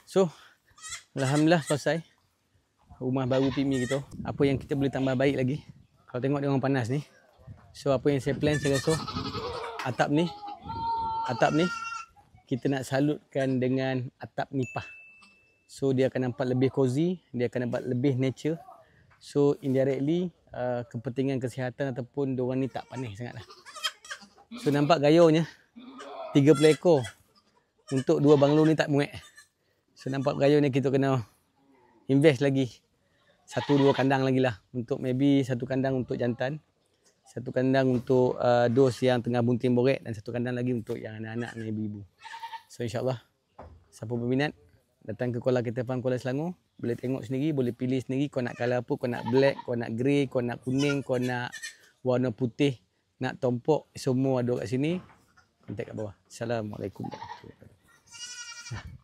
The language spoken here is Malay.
So alhamdulillah selesai rumah baru Pimi kita. Apa yang kita boleh tambah baik lagi? Kalau tengok dia orang panas ni. So apa yang saya plan, saya rasa atap ni kita nak salutkan dengan atap nipah. So dia akan nampak lebih cozy, dia akan nampak lebih nature. So indirectly kepentingan kesihatan ataupun diorang ni tak panas sangatlah. So nampak gayanya 30 ekor untuk 2 banglo ni tak muat. So nampak gayanya kita kena invest lagi 1-2 kandang lagi lah, untuk maybe 1 kandang untuk jantan, 1 kandang untuk dos yang tengah bunting borek, dan 1 kandang lagi untuk yang anak-anak dan ibu-ibu. So insyaAllah siapa berminat datang ke Kuala Ketapang, Kuala Selangor, boleh tengok sendiri, boleh pilih sendiri kau nak colour apa, kau nak black, kau nak grey, kau nak kuning, kau nak warna putih, nak tompok, semua ada kat sini. Kontak kat bawah. Assalamualaikum warahmatullahi wabarakatuh.